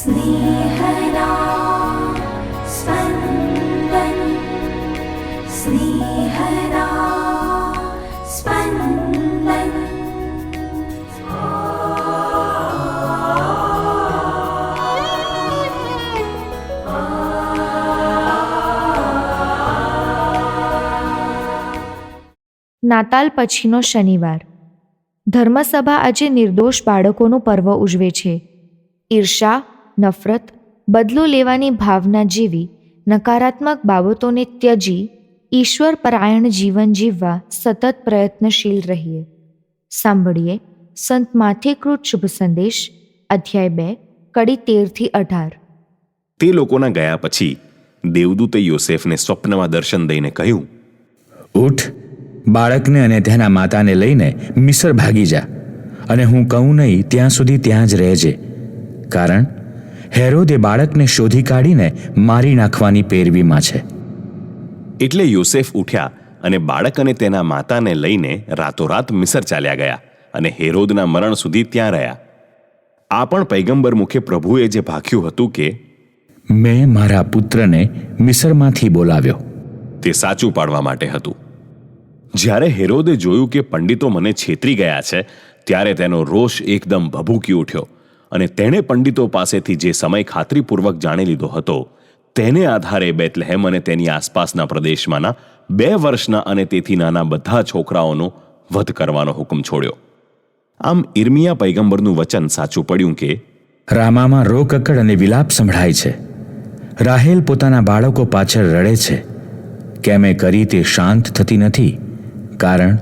स्नेहदा स्पन्दन स्नेहदा स्पन्दन। નાતાલ પછીનો શનિવાર. ધર્મસભા આજે નિર્દોષ બાળકોનું પર્વ ઉજવે છે. ઈર્ષા, નફરત, બદલો લેવાની ભાવના જેવી નકારાત્મક બાબતોને ત્યજી ઈશ્વર પરાયણ જીવન જીવવા સતત પ્રયત્નશીલ રહીએ. સાંભળીએ સંત માથેકૃત શુભ સંદેશ, અધ્યાય 2, કડી 13-18. તે લોકોના ગયા પછી દેવદૂતે યોસેફને સ્વપ્નમાં દર્શન દઈને કહ્યું, ઉઠ, બાળકને અને તેના માતાને લઈને મિસ્ર ભાગી જા, અને હું કહું નહીં ત્યાં સુધી ત્યાં જ રહેજે, કારણ હેરોદે બાળકને શોધી કાઢીને મારી નાખવાની પેરવીમાં છે. એટલે યોસેફ ઉઠ્યા અને બાળક અને તેના માતાને લઈને રાતોરાત મિસર ચાલ્યા ગયા અને હેરોદના મરણ સુધી ત્યાં રહ્યા. આ પણ પૈગંબર મુખે પ્રભુએ જે ભાખ્યું હતું કે મેં મારા પુત્રને મિસરમાંથી બોલાવ્યો, તે સાચું પાડવા માટે હતું. જ્યારે હેરોદે જોયું કે પંડિતો મને છેતરી ગયા છે, ત્યારે તેનો રોષ એકદમ ભભૂકી ઉઠ્યો અને તેણે પંડિતો પાસેથી જે સમય ખાતરીપૂર્વક જાણી લીધો હતો તેને આધારે બેથલેહેમ અને તેની આસપાસના પ્રદેશમાંના 2 વર્ષના અને તેથી નાના બધા છોકરાઓનો વધ કરવાનો હુકમ છોડ્યો. આમ ઈર્મિયા પૈગંબરનું વચન સાચું પડ્યું કે રામામાં રોકકડ અને વિલાપ સંભળાય છે. રાહેલ પોતાના બાળકો પાછળ રડે છે. કેમે કરી તે શાંત થતી નથી, કારણ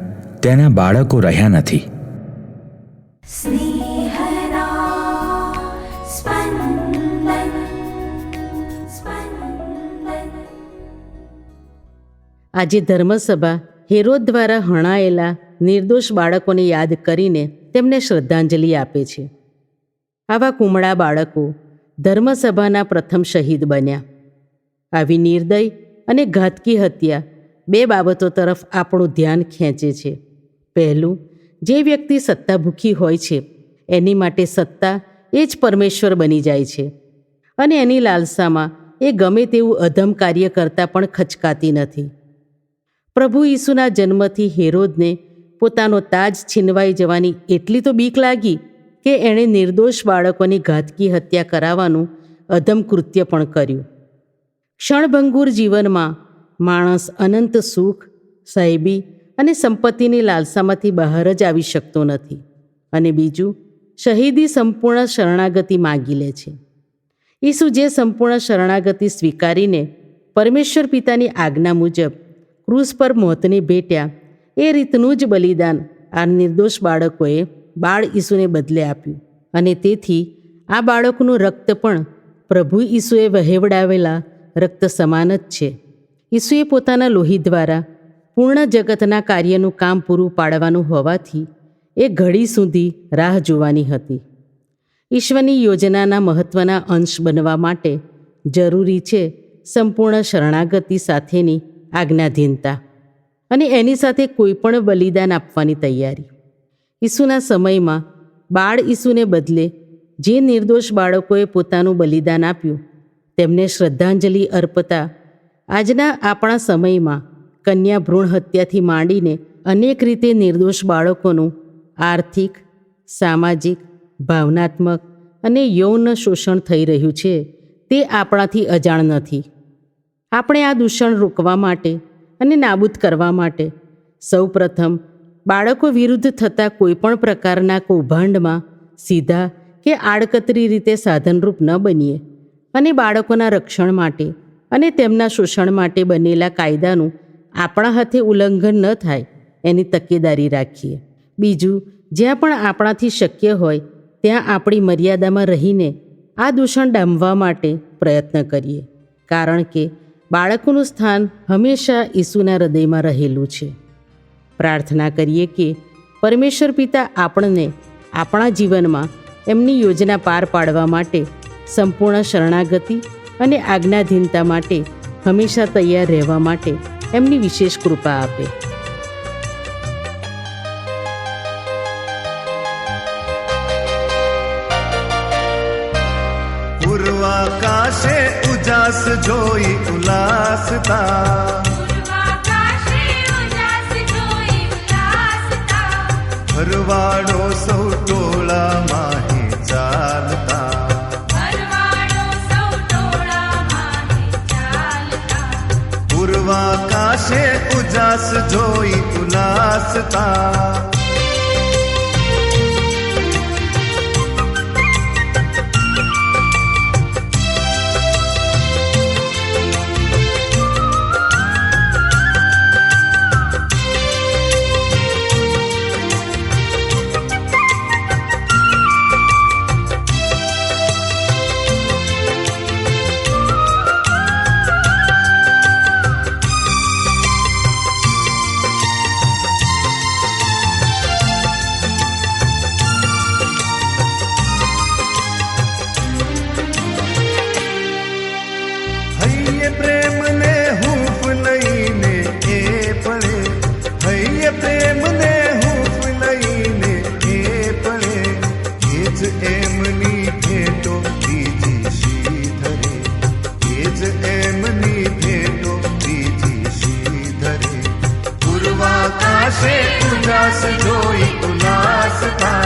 તેના બાળકો રહ્યા નથી. स्नेहदा स्पन्दन स्पन्दन। આજે ધર્મસભા હેરોદ દ્વારા હણાયેલા નિર્દોષ બાળકોને યાદ કરીને તેમને શ્રદ્ધાંજલિ આપે છે. આવા કુમળા બાળકો ધર્મસભાના પ્રથમ શહીદ બન્યા. આવી નિર્દય અને ઘાતકી હત્યા 2 બાબતો તરફ આપણું ધ્યાન ખેંચે છે. પહેલું, જે વ્યક્તિ સત્તાભૂખી હોય છે એની માટે સત્તા એ જ પરમેશ્વર બની જાય છે અને એની લાલસામાં એ ગમે તેવું અધમ કાર્ય કરતાં પણ ખચકાતી નથી. પ્રભુ ઈસુના જન્મથી હેરોદને પોતાનો તાજ છીનવાઈ જવાની એટલી તો બીક લાગી કે એણે નિર્દોષ બાળકોની ઘાતકી હત્યા કરાવવાનું અધમ કૃત્ય પણ કર્યું. ક્ષણભંગુર જીવનમાં માણસ અનંત સુખ, સાહેબી અને સંપત્તિની લાલસામાંથી બહાર જ આવી શકતો નથી. અને બીજું, શહીદી સંપૂર્ણ શરણાગતિ માગી લે છે. ઈસુ જે સંપૂર્ણ શરણાગતિ સ્વીકારીને પરમેશ્વર પિતાની આજ્ઞા મુજબ ક્રૂસ પર મોતને ભેટ્યા, એ રીતનું જ બલિદાન આ નિર્દોષ બાળકોએ બાળ ઈસુને બદલે આપ્યું. અને તેથી આ બાળકનું રક્ત પણ પ્રભુ ઈસુએ વહેવડાવેલા રક્ત સમાન જ છે. ઈસુએ પોતાના લોહી દ્વારા પૂર્ણ જગતના કાર્યનું કામ પૂરું પાડવાનું હોવાથી એ ઘડી સુધી રાહ જોવાની હતી. ઈશ્વરની યોજનાના મહત્ત્વના અંશ બનવા માટે જરૂરી છે સંપૂર્ણ શરણાગતિ સાથેની આજ્ઞાધીનતા અને એની સાથે કોઈ પણ બલિદાન આપવાની તૈયારી. ઈસુના સમયમાં બાળ ઈસુને બદલે જે નિર્દોષ બાળકોએ પોતાનું બલિદાન આપ્યું તેમને શ્રદ્ધાંજલિ અર્પતા આજના આપણા સમયમાં કન્યા ભ્રૂણ હત્યાથી માંડીને અનેક રીતે નિર્દોષ બાળકોનું આર્થિક, સામાજિક, ભાવનાત્મક અને યૌન શોષણ થઈ રહ્યું છે તે આપણાથી અજાણ નથી. આપણે આ દૂષણ રોકવા માટે અને નાબૂદ કરવા માટે સૌપ્રથમ બાળકો વિરુદ્ધ થતા કોઈપણ પ્રકારના કૌભાંડમાં સીધા કે આડકતરી રીતે સાધનરૂપ ન બનીએ અને બાળકોના રક્ષણ માટે અને તેમના શોષણ માટે બનેલા કાયદાનું આપણા હાથે ઉલ્લંઘન ન થાય એની તકેદારી રાખીએ. બીજું, જ્યાં પણ આપણાથી શક્ય હોય ત્યાં આપણી મર્યાદામાં રહીને આ દૂષણ ડામવા માટે પ્રયત્ન કરીએ, કારણ કે બાળકોનું સ્થાન હંમેશા ઈસુના હૃદયમાં રહેલું છે. પ્રાર્થના કરીએ કે પરમેશ્વર પિતા આપણને આપણા જીવનમાં એમની યોજના પાર પાડવા માટે સંપૂર્ણ શરણાગતિ અને આજ્ઞાધીનતા માટે હંમેશા તૈયાર રહેવા માટે એમની વિશેષ કૃપા આપે. પૂર્વાકાશે ઉજાસ જોઈ ઉલ્લાસતા ભરવાડો સૌ ટોળા માહી ચાલતા પૂર્વાકાશે ઉજાસ જોઈ ઉલ્લાસતા ઉજાસ જોઈ ઉલ્લાસતા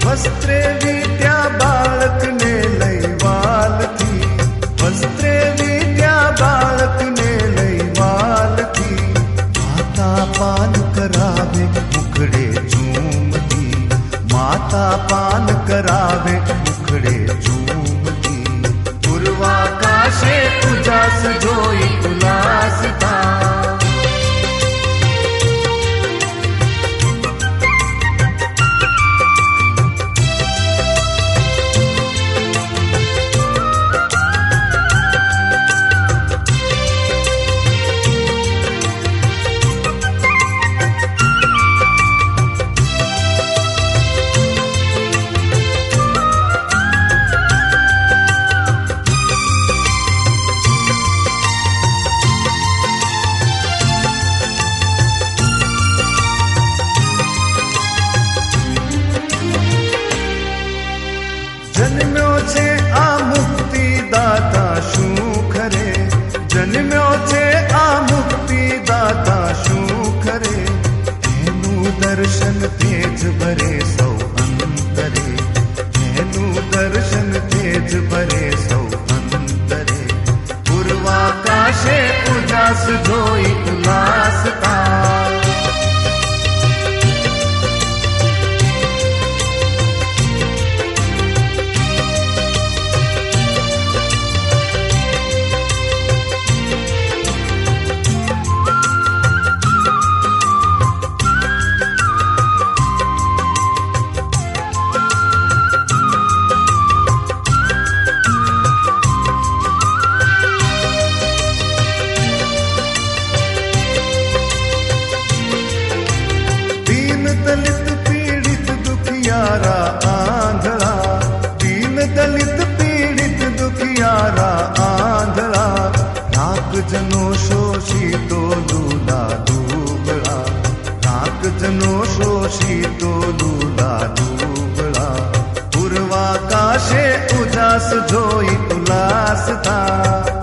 વસ્ત્રે વિદ્યા બાળકને લઈ વાલથી વસ્ત્રે વિદ્યા બાળકને લઈ વાલથી માતા પાન કરાવે મુખડે ચૂમતી માતા પાન કરાવે મુખડે ચૂમતી પૂર્વાકાશે ઉજાસ જોઈ ઉલ્લાસતા જન્મ્યો છે આ મુક્તિદાતા શું ખરે જન્મ્યો છે આ મુક્તિદાતા શું ખરે એનું દર્શન તેજ ભરે સૌ અંતરે એનું દર્શન તેજ ભરે સૌ અંતરે પૂર્વાકાશે ઉજાસ જોઈ ઉલ્લાસતા દલિત પીડિત દુખિયારા આંધળા દીન દલિત પીડિત દુખિયારા આંધળા રાખજનો શોષિતો દૂલા દુબળા રાખજનો શોષિતો દૂલા દુબળા પૂર્વાકાશે ઉજાસ જોઈ ઉલ્લાસતા